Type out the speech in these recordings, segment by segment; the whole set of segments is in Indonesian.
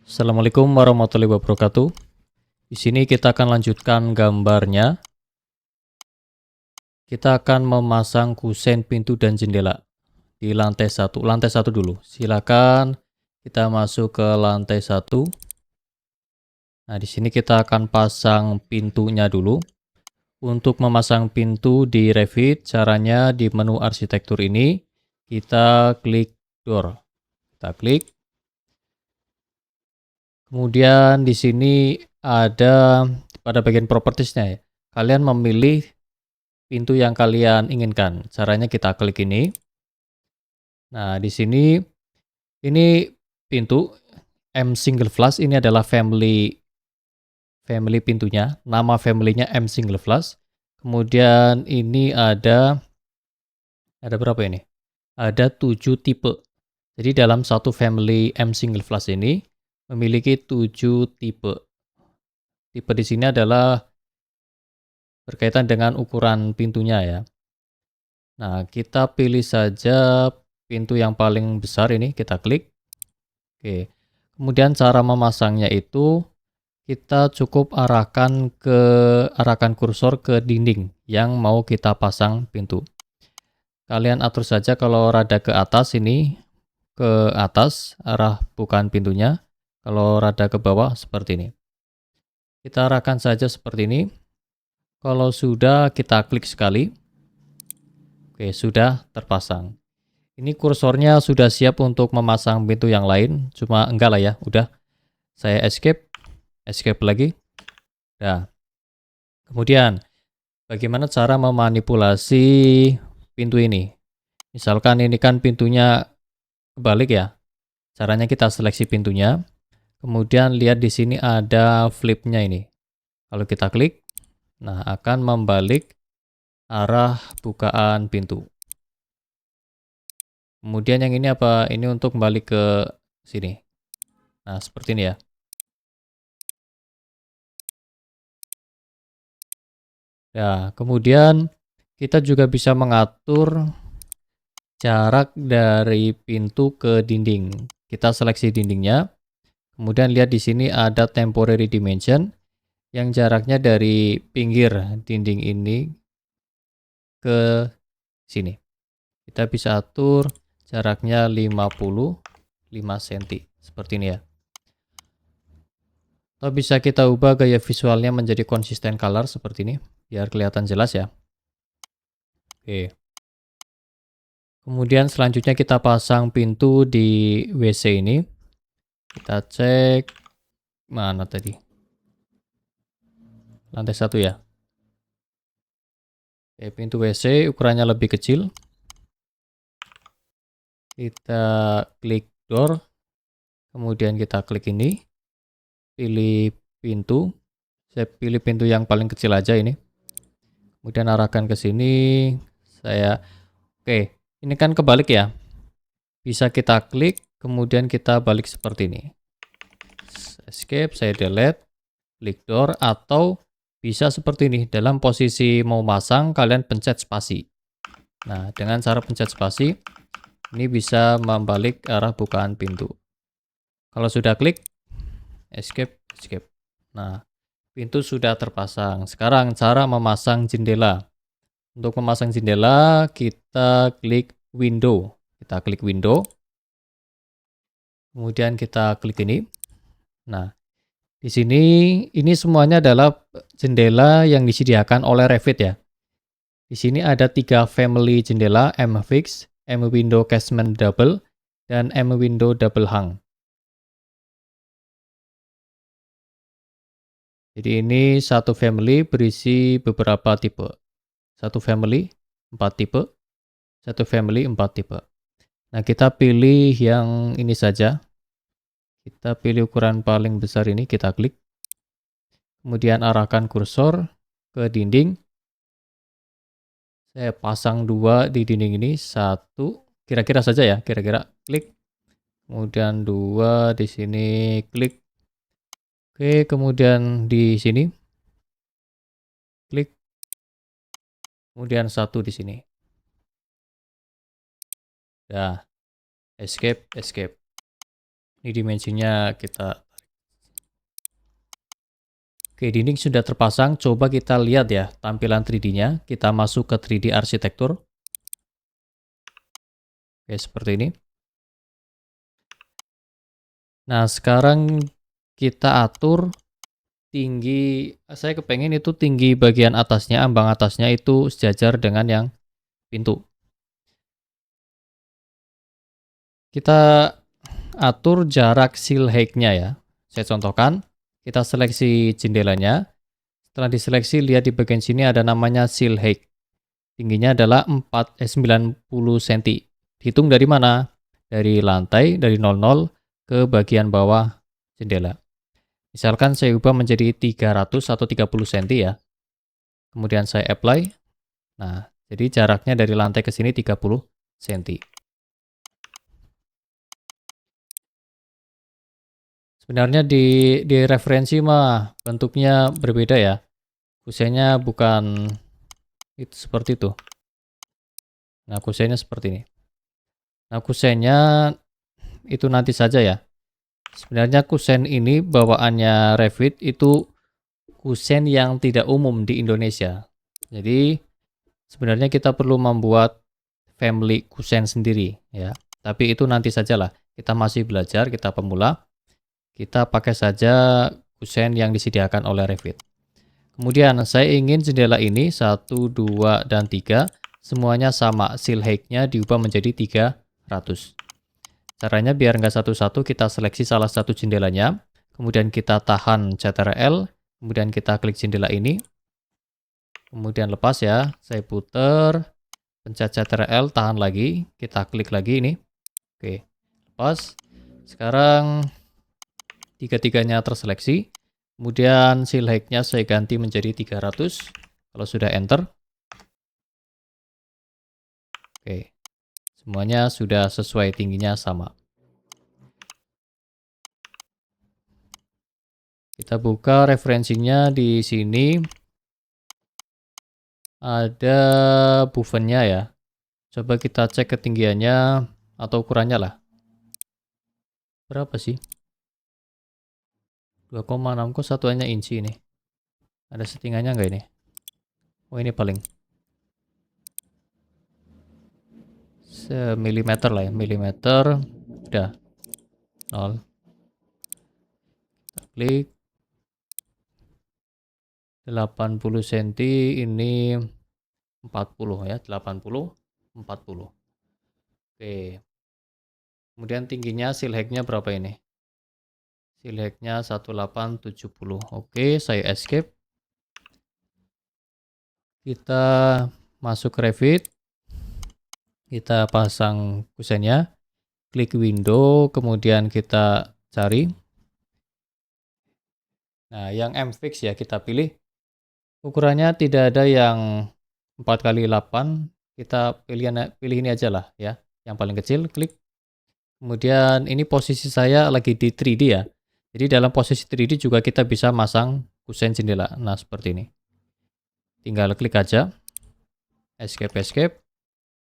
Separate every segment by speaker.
Speaker 1: Assalamualaikum warahmatullahi wabarakatuh. Di sini kita akan lanjutkan gambarnya. Kita akan memasang kusen pintu dan jendela di lantai 1. Lantai 1 dulu. Silakan kita masuk ke lantai 1. Nah, di sini kita akan pasang pintunya dulu. Untuk memasang pintu di Revit, caranya di menu arsitektur ini kita klik door. Kita klik. Kemudian di sini ada pada bagian propertiesnya ya. Kalian memilih pintu yang kalian inginkan. Caranya kita klik ini. Nah, di sini ini pintu M single flush, ini adalah family pintunya. Nama family-nya M single flush. Kemudian ini ada berapa ini? Ada 7 tipe. Jadi dalam satu family M single flush ini memiliki 7 tipe. Tipe di sini adalah berkaitan dengan ukuran pintunya ya. Nah, kita pilih saja pintu yang paling besar ini, kita klik. Oke. Kemudian cara memasangnya itu kita cukup arahkan kursor ke dinding yang mau kita pasang pintu. Kalian atur saja kalau rada ke atas ini, ke atas arah bukaan pintunya. Kalau rada ke bawah seperti ini. Kita arahkan saja seperti ini. Kalau sudah, kita klik sekali. Oke, sudah terpasang. Ini kursornya sudah siap untuk memasang pintu yang lain, cuma enggak lah ya, udah. Saya escape lagi. Nah, kemudian bagaimana cara memanipulasi pintu ini? Misalkan ini kan pintunya kebalik ya. Caranya kita seleksi pintunya. Kemudian lihat di sini ada flipnya ini. Kalau kita klik, nah akan membalik arah bukaan pintu. Kemudian yang ini apa? Ini untuk kembali ke sini. Nah, seperti ini ya. Ya, kemudian kita juga bisa mengatur jarak dari pintu ke dinding. Kita seleksi dindingnya. Kemudian lihat di sini ada temporary dimension yang jaraknya dari pinggir dinding ini ke sini. Kita bisa atur jaraknya 55 cm. Seperti ini ya. Atau bisa kita ubah gaya visualnya menjadi konsisten color seperti ini. Biar kelihatan jelas ya. Oke. Kemudian selanjutnya kita pasang pintu di WC ini. Kita cek mana tadi? Lantai 1 ya. Oke, pintu WC ukurannya lebih kecil. Kita klik door. Kemudian kita klik ini. Pilih pintu. Saya pilih pintu yang paling kecil aja ini. Kemudian arahkan ke sini. Oke, ini kan kebalik ya. Bisa kita klik, kemudian kita balik seperti ini. Escape, saya delete, klik door, atau bisa seperti ini. Dalam posisi mau masang, kalian pencet spasi. Nah, dengan cara pencet spasi, ini bisa membalik arah bukaan pintu. Kalau sudah klik, escape. Nah, pintu sudah terpasang. Sekarang cara memasang jendela. Untuk memasang jendela, kita klik window. Kita klik window. Kemudian kita klik ini. Nah, di sini ini semuanya adalah jendela yang disediakan oleh Revit ya. Di sini ada 3 family jendela, M fix, M window casement double, dan M window double hung. Jadi ini satu family berisi beberapa tipe. Satu family 4 tipe, satu family 4 tipe. Nah, kita pilih yang ini saja. Kita pilih ukuran paling besar ini, kita klik. Kemudian arahkan kursor ke dinding. Saya pasang 2 di dinding ini, 1 kira-kira saja ya, kira-kira klik. Kemudian 2 di sini, klik. Oke, kemudian di sini klik. Kemudian 1 di sini. Nah, escape. Ini dimensinya kita tarik. Oke, dinding sudah terpasang. Coba kita lihat ya tampilan 3D-nya. Kita masuk ke 3D arsitektur. Oke, seperti ini. Nah, sekarang kita atur tinggi. Saya kepengen itu tinggi bagian atasnya, ambang atasnya itu sejajar dengan yang pintu. Kita atur jarak seal height-nya ya. Saya contohkan, kita seleksi jendelanya. Setelah diseleksi, lihat di bagian sini ada namanya seal height. Tingginya adalah 90 cm. Hitung dari mana? Dari lantai, dari 00 ke bagian bawah jendela. Misalkan saya ubah menjadi 300 atau 30 cm ya. Kemudian saya apply. Nah, jadi jaraknya dari lantai ke sini 30 cm. Sebenarnya di referensi mah bentuknya berbeda ya. Kusennya bukan itu seperti itu. Nah, kusennya seperti ini. Nah, kusennya itu nanti saja ya. Sebenarnya kusen ini bawaannya Revit itu kusen yang tidak umum di Indonesia. Jadi sebenarnya kita perlu membuat family kusen sendiri ya. Tapi itu nanti sajalah. Kita masih belajar, kita pemula. Kita pakai saja kusen yang disediakan oleh Revit. Kemudian saya ingin jendela ini 1, 2, dan 3 semuanya sama. Seal height-nya diubah menjadi 300. Caranya biar nggak satu-satu, kita seleksi salah satu jendelanya. Kemudian kita tahan Ctrl. Kemudian kita klik jendela ini. Kemudian lepas ya. Saya putar. Pencet Ctrl, tahan lagi. Kita klik lagi ini. Oke, lepas. Sekarang tiga-tiganya terseleksi. Kemudian seal height-nya saya ganti menjadi 300. Kalau sudah enter. Oke. Semuanya sudah sesuai, tingginya sama. Kita buka referensinya di sini. Ada buffennya ya. Coba kita cek ketinggiannya atau ukurannya lah. Berapa sih? 2,6 kok satuannya inci ini. Ada settingannya nggak ini? Oh, ini paling semilimeter lah ya, milimeter. Udah 0. Kita klik 80 cm, ini 40 ya, 80 40. Oke. Kemudian tingginya seal height-nya berapa ini? Seal height-nya 1870. Oke, saya escape. Kita masuk ke Revit. Kita pasang kusennya. Klik window, kemudian kita cari. Nah, yang M-Fix ya kita pilih. Ukurannya tidak ada yang 4x8. Kita pilih ini aja lah ya. Yang paling kecil, klik. Kemudian ini posisi saya lagi di 3D ya. Jadi dalam posisi 3D juga kita bisa masang kusen jendela. Nah, seperti ini. Tinggal klik aja. Escape.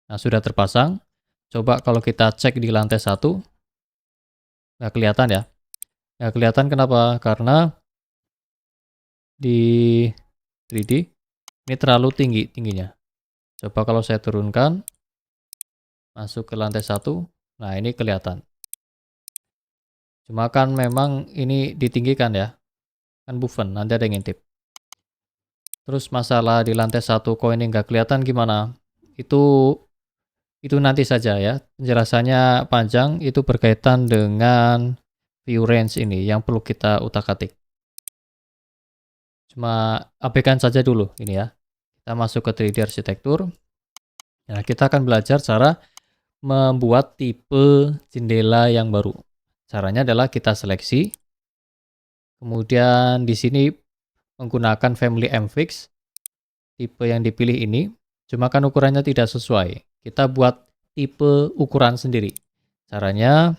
Speaker 1: Nah, sudah terpasang. Coba kalau kita cek di lantai 1. Nggak kelihatan ya. Nggak kelihatan kenapa? Karena di 3D ini terlalu tingginya. Coba kalau saya turunkan. Masuk ke lantai 1. Nah, ini kelihatan. Cuma kan memang ini ditinggikan ya. Kan buffen, nanti ada yang ngintip. Terus masalah di lantai 1 kok ini nggak kelihatan gimana? Itu nanti saja ya. Penjelasannya panjang, itu berkaitan dengan view range ini yang perlu kita utak-atik. Cuma abaikan saja dulu ini ya. Kita masuk ke 3D arsitektur. Nah, kita akan belajar cara membuat tipe jendela yang baru. Caranya adalah kita seleksi. Kemudian di sini menggunakan family M-Fix. Tipe yang dipilih ini. Cuma kan ukurannya tidak sesuai. Kita buat tipe ukuran sendiri. Caranya,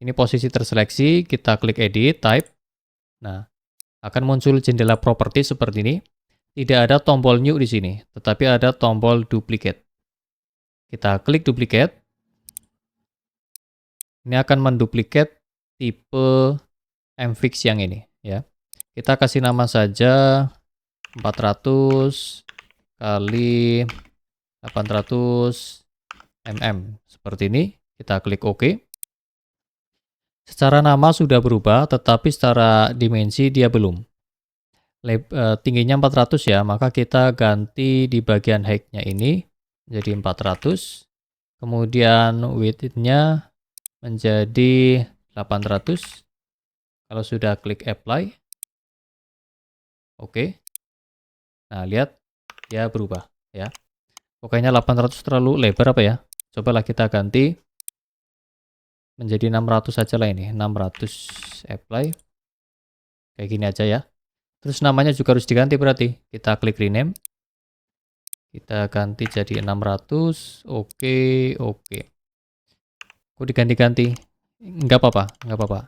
Speaker 1: ini posisi terseleksi. Kita klik edit, type. Nah, akan muncul jendela properti seperti ini. Tidak ada tombol new di sini. Tetapi ada tombol duplicate. Kita klik duplicate. Ini akan menduplikat tipe M-Fix yang ini ya. Kita kasih nama saja 400 kali 800 mm. Seperti ini. Kita klik OK. Secara nama sudah berubah, tetapi secara dimensi dia belum. Tingginya 400 ya, maka kita ganti di bagian height-nya ini jadi 400. Kemudian width-nya menjadi 800. Kalau sudah klik apply. Oke. Nah, lihat dia berubah ya. Pokoknya 800 terlalu lebar apa ya? Cobalah kita ganti menjadi 600 saja lah ini. 600 apply. Kayak gini aja ya. Terus namanya juga harus diganti berarti. Kita klik rename. Kita ganti jadi 600. Oke, oke. Kok diganti-ganti? Enggak apa-apa, enggak apa-apa.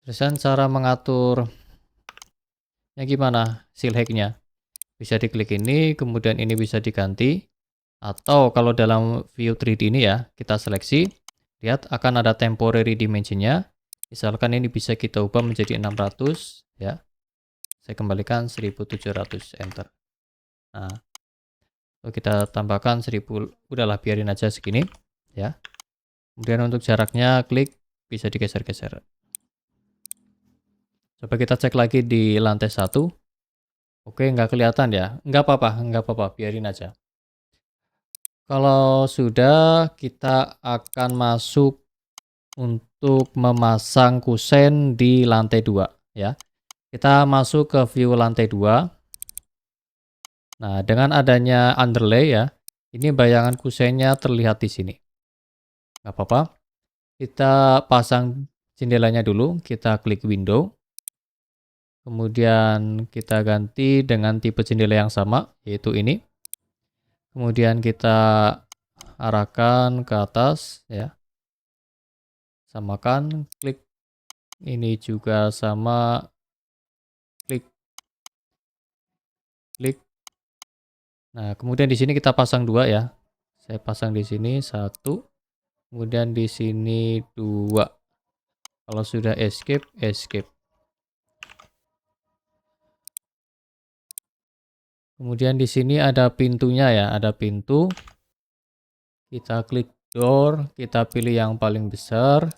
Speaker 1: Terusan cara mengatur gimana? Seal height-nya. Bisa diklik ini, kemudian ini bisa diganti. Atau kalau dalam view 3D ini ya, kita seleksi. Lihat akan ada temporary dimensionnya. Misalkan ini bisa kita ubah menjadi 600 ya. Saya kembalikan 1700, enter. Nah, kita tambahkan 1000, udahlah biarin aja segini ya. Kemudian untuk jaraknya klik, bisa digeser-geser. Coba kita cek lagi di lantai 1. Oke, nggak kelihatan ya. Nggak apa-apa, biarin aja. Kalau sudah, kita akan masuk untuk memasang kusen di lantai 2 ya. Kita masuk ke view lantai 2. Nah, dengan adanya underlay ya, ini bayangan kusennya terlihat di sini. Nggak apa-apa. Kita pasang jendelanya dulu, kita klik window. Kemudian kita ganti dengan tipe jendela yang sama, yaitu ini. Kemudian kita arahkan ke atas ya. Samakan, klik. Ini juga sama, klik. Klik. Nah, kemudian di sini kita pasang 2 ya. Saya pasang di sini 1. Kemudian di sini 2. Kalau sudah escape, escape. Kemudian di sini ada pintunya ya, ada pintu. Kita klik door, kita pilih yang paling besar.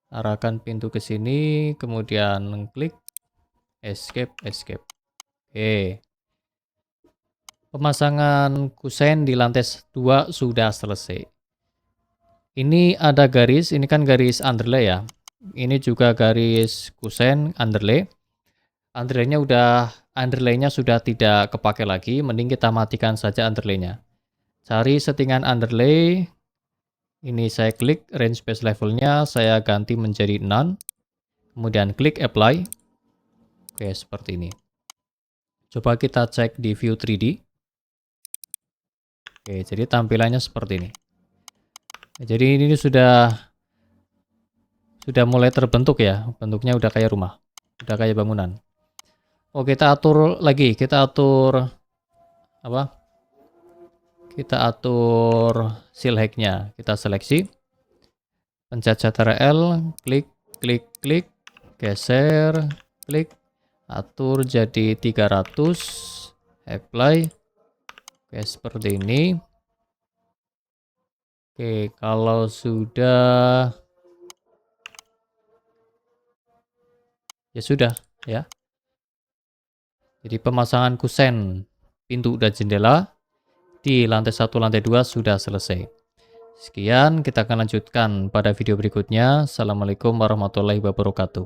Speaker 1: Arahkan pintu ke sini, kemudian klik escape, escape. Oke. Pemasangan kusen di lantai 2 sudah selesai. Ini ada garis, ini kan garis underlay ya. Ini juga garis kusen underlay. Underlay-nya sudah tidak kepake lagi, mending kita matikan saja underlay-nya. Cari settingan underlay. Ini saya klik range space levelnya, saya ganti menjadi none. Kemudian klik apply. Oke, seperti ini. Coba kita cek di view 3D. Oke, jadi tampilannya seperti ini. Jadi ini sudah mulai terbentuk ya. Bentuknya udah kayak rumah. Udah kayak bangunan. Oh, kita atur lagi, kita atur apa? Kita atur seal height-nya. Kita seleksi. Pencet Ctrl, klik, klik, klik, geser, klik, atur jadi 300, apply. Oke, seperti ini. Oke, kalau sudah ya sudah ya. Jadi pemasangan kusen pintu dan jendela di lantai 1, lantai 2 sudah selesai. Sekian, kita akan lanjutkan pada video berikutnya. Assalamualaikum warahmatullahi wabarakatuh.